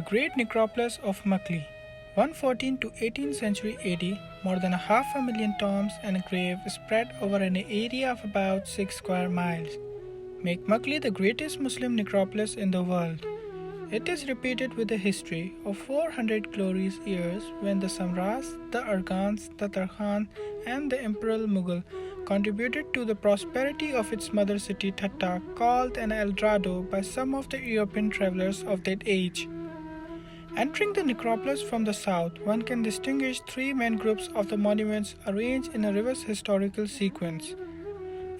great necropolis of Makli. 114 to 18th century AD, more than 500,000 tombs and graves spread over an area of about 6 square miles make Makli the greatest Muslim necropolis in the world. It is repeated with a history of 400 glorious years when the Samras, the Arghans, the Tarkhan, and the Imperial Mughal contributed to the prosperity of its mother city Thatta, called an El Dorado by some of the European travelers of that age. Entering the necropolis from the south, one can distinguish three main groups of the monuments arranged in a reverse historical sequence.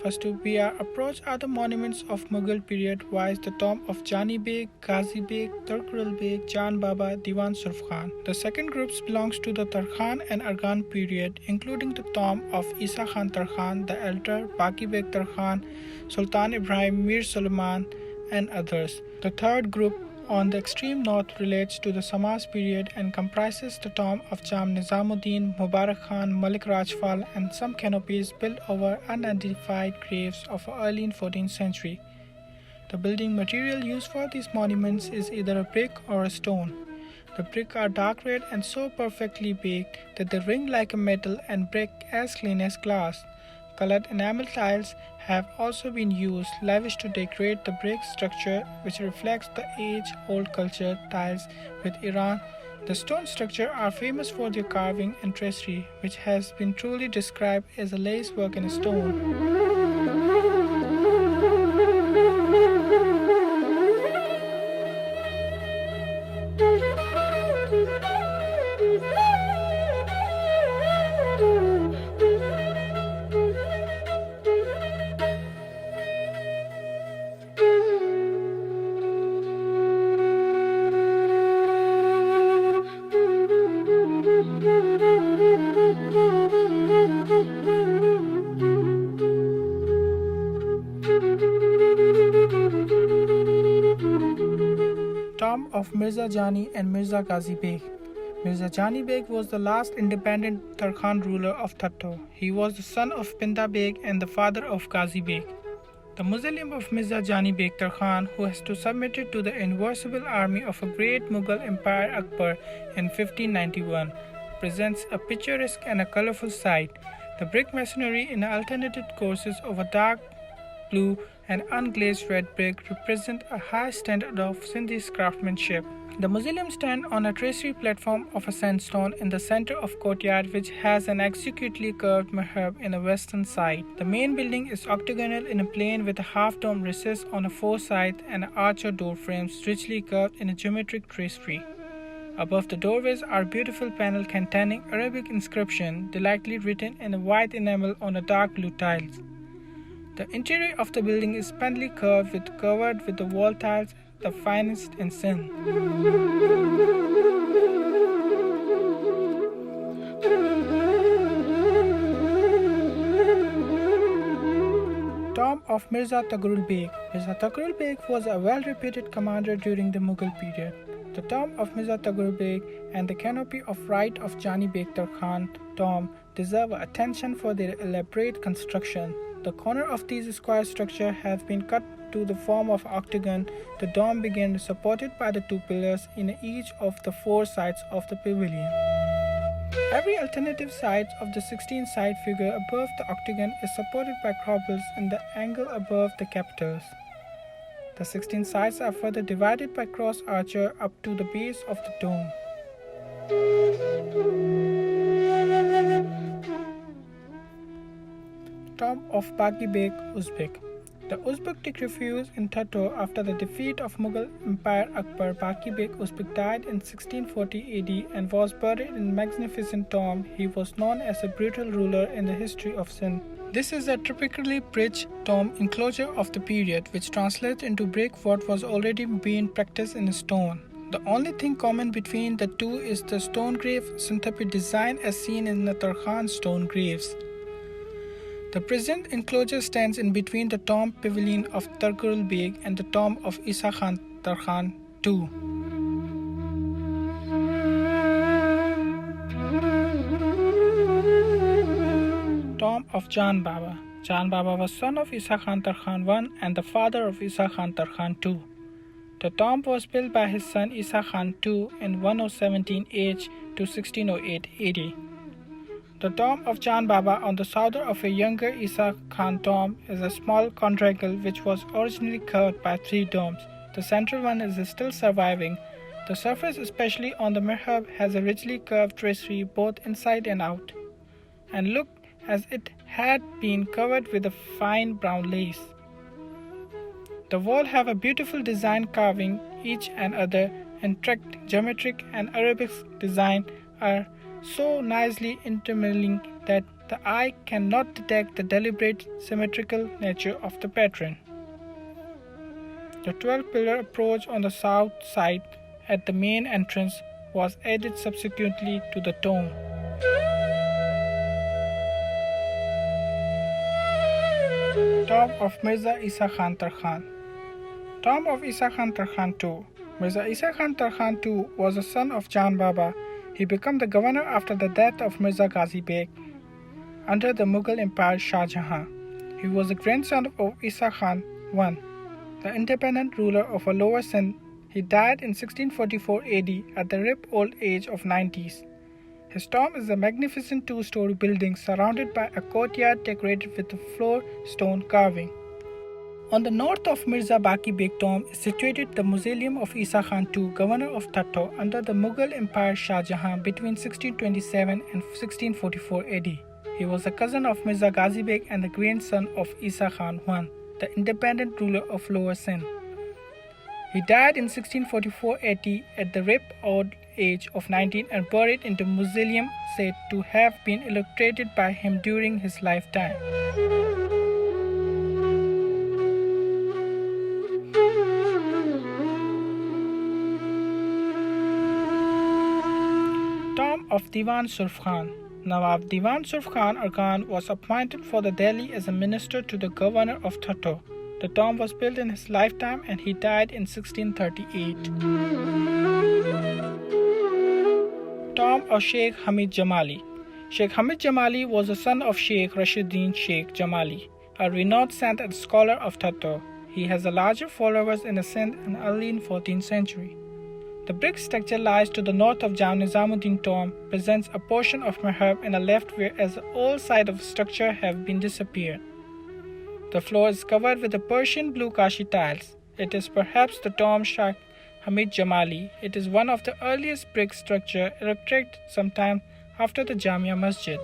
First to be approached are the monuments of Mughal period, viz. The tomb of Jani Beg, Ghazi Beg, Turkrul Beg, Jan Baba, Diwan Surf Khan. The second group belongs to the Tarkhan and Arghan period, including the tomb of Isa Khan Tarkhan the Elder, Baqi Beg Tarkhan, Sultan Ibrahim Mir Suleiman, and others. The third group on the extreme north relates to the Samaj period and comprises the tomb of Jam Nizamuddin, Mubarak Khan, Malik Rajpal, and some canopies built over unidentified graves of early 14th century. The building material used for these monuments is either a brick or a stone. The brick are dark red and so perfectly baked that they ring like a metal and break as clean as glass. Colored enamel tiles have also been used, lavish to decorate the brick structure, which reflects the age-old culture ties with Iran. The stone structure are famous for their carving and tracery, which has been truly described as a lace work in stone. Tomb of Mirza Jani and Mirza Ghazi Beg. Mirza Jani Beg was the last independent Tarkhan ruler of Thatto. He was the son of Pinda Beg and the father of Ghazi Beg. The mausoleum of Mirza Jani Beg Tarkhan, who has to submit to the invincible army of a great Mughal Empire Akbar in 1591, presents a picturesque and a colorful sight. The brick masonry in alternated courses of a dark blue and unglazed red brick represent a high standard of Sindhi craftsmanship. The mausoleum stands on a tracery platform of a sandstone in the center of courtyard, which has an exquisitely curved mihrab in the western side. The main building is octagonal in a plane with a half-dome recess on the four sides and arched door frames richly carved in a geometric tracery. Above the doorways are beautiful panels containing Arabic inscription, delightfully written in a white enamel on a dark blue tiles. The interior of the building is splendidly covered with the wall tiles, the finest in Sindh. Tomb of Mirza Taghrul Beg. Mirza Taghrul Beg was a well-reputed commander during the Mughal period. The tomb of Mirza Taghrul Beg and the canopy of right of Jani Beg Tarkhan tomb deserve attention for their elaborate construction. The corner of these square structures have been cut to the form of octagon. The dome began supported by the two pillars in each of the four sides of the pavilion. Every alternative side of the 16-side figure above the octagon is supported by corbels in the angle above the capitals. The 16 sides are further divided by cross archer up to the base of the dome. Tomb of Baqi Beg Uzbek. The Uzbek took refuge in Thatto after the defeat of Mughal Empire Akbar. Baqi Beg Uzbek died in 1640 AD and was buried in a magnificent tomb. He was known as a brutal ruler in the history of Sindh. This is a typically bridge tomb enclosure of the period, which translates into brick what was already being practiced in stone. The only thing common between the two is the stone grave synthetic design as seen in the Tarkhan stone graves. The present enclosure stands in between the tomb pavilion of Turkrul Beg and the tomb of Isa Khan Tarkhan II. Tomb of Jan Baba. Jan Baba was son of Isa Khan Tarkhan I and the father of Isa Khan Tarkhan II. The tomb was built by his son Isa Khan II in 1017 AH to 1608 AD. The tomb of Chand Baba on the south of a younger Isa Khan tomb is a small quadrangle which was originally covered by three domes. The central one is still surviving. The surface, especially on the mihrab, has a richly curved tracery both inside and out, and looked as it had been covered with a fine brown lace. The walls have a beautiful design carving, each and other intricate geometric and Arabic design are so nicely intermingling that the eye cannot detect the deliberate symmetrical nature of the pattern. The 12-pillar approach on the south side at the main entrance was added subsequently to the tomb. Tomb of Mirza Isa Khan Tarkhan. Tomb of Isa Khan Tarkhan II. Mirza Isa Khan Tarkhan II was the son of Chand Baba. He became the governor after the death of Mirza Ghazi Beg under the Mughal Empire Shah Jahan. He was the grandson of Isa Khan I, the independent ruler of Lower Sindh. He died in 1644 AD at the ripe old age of 90s. His tomb is a magnificent two-story building surrounded by a courtyard decorated with a floor stone carving. On the north of Mirza Baqi Beg tomb is situated the mausoleum of Isa Khan II, governor of Thatto under the Mughal Empire Shah Jahan between 1627 and 1644 AD. He was a cousin of Mirza Ghazi Beg and the grandson of Isa Khan I, the independent ruler of Lower Sindh. He died in 1644 AD at the ripe old age of 19 and buried in the mausoleum said to have been illustrated by him during his lifetime. Tomb of Diwan Surf Khan. Nawab Diwan Surf Khan Arkan was appointed for the Delhi as a minister to the governor of Thatto. The tomb was built in his lifetime and he died in 1638. Tomb of Sheikh Hamid Jamali. Sheikh Hamid Jamali was the son of Sheikh Rashiduddin Sheikh Jamali, a renowned saint and scholar of Thatto. He has a larger followers in the Sindh and early in 14th century. The brick structure lies to the north of Jam Nizamuddin tomb, presents a portion of mihrab in the left whereas all sides of the structure have been disappeared. The floor is covered with the Persian blue Kashi tiles. It is perhaps the tomb Sheikh Hamid Jamali. It is one of the earliest brick structure erected sometime after the Jamia Masjid.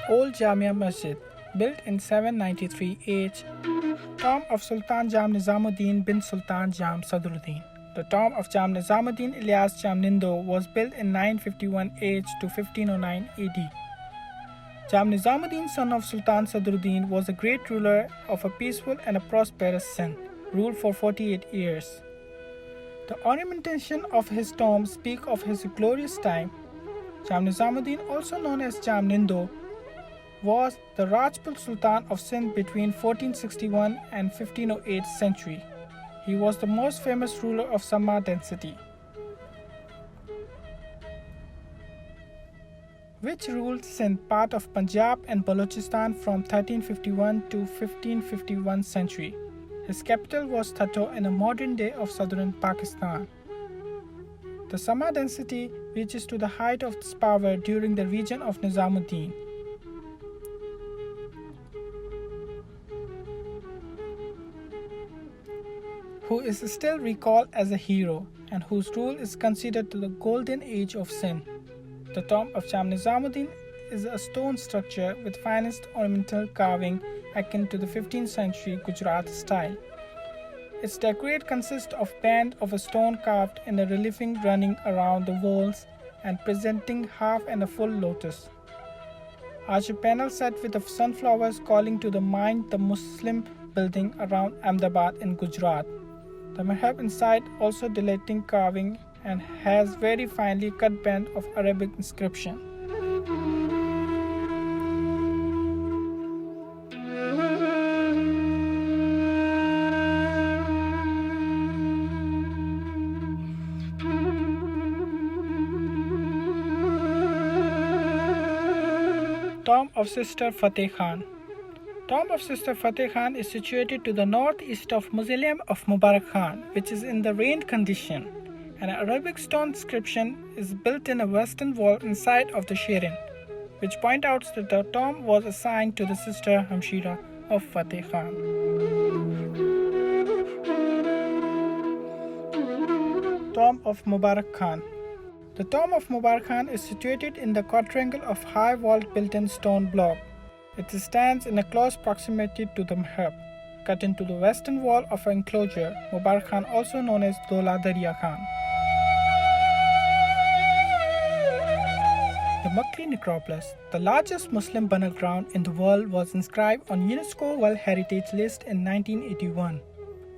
Old Jamia Masjid, built in 793 AH. Tomb of Sultan Jam Nizamuddin bin Sultan Jam Sadruddin. The tomb of Jam Nizamuddin Ilyas Jam Nindo was built in 951 AH to 1509 AD. Jam Nizamuddin, son of Sultan Sadruddin, was a great ruler of a peaceful and a prosperous Sindh, ruled for 48 years. The ornamentation of his tomb speak of his glorious time. Jam Nizamuddin, also known as Jam Nindo, was the Rajput Sultan of Sindh between 1461 and 1508 century. He was the most famous ruler of Samma dynasty, which ruled Sindh, part of Punjab and Balochistan from 1351 to 1551 century. His capital was Thatto in the modern day of southern Pakistan. The Samma dynasty reaches to the height of its power during the region of Nizamuddin. Who is still recalled as a hero and whose rule is considered the golden age of Sindh. The tomb of Jam Nizamuddin is a stone structure with finest ornamental carving akin to the 15th century Gujarat style. Its decorate consists of band of a stone carved in a reliefing running around the walls and presenting half and a full lotus. Arch panel set with the sunflowers calling to the mind the Muslim building around Ahmedabad in Gujarat. The mihrab inside also dilating carving and has very finely cut band of Arabic inscription. Tomb of Sister Fateh Khan. Tomb of Sister Fateh Khan is situated to the northeast of Mausoleum of Mubarak Khan, which is in the ruined condition. An Arabic stone inscription is built in a western wall inside of the Shirin, which point out that the tomb was assigned to the sister Hamshira of Fateh Khan. Tomb of Mubarak Khan. The tomb of Mubarak Khan is situated in the quadrangle of high walled built-in stone block. It stands in a close proximity to the mihrab, cut into the western wall of an enclosure, Mubarak Khan, also known as Dola Darya Khan. The Makli Necropolis, the largest Muslim burial ground in the world, was inscribed on UNESCO World Heritage List in 1981.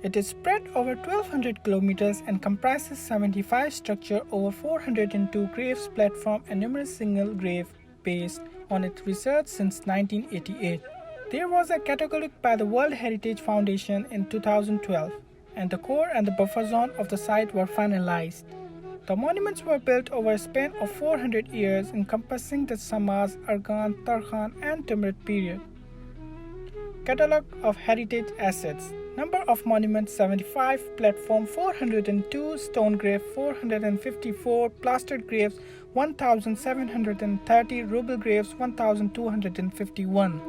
It is spread over 1200 kilometers and comprises 75 structures, over 402 graves, platform, and numerous single grave based on its research since 1988. There was a catalogue by the World Heritage Foundation in 2012, and the core and the buffer zone of the site were finalized. The monuments were built over a span of 400 years, encompassing the Samaz, Argan, Tarkhan, and Timrid period. Catalogue of heritage assets. Number of monuments 75, platform 402, stone grave 454, plastered graves 1730, ruble graves 1251.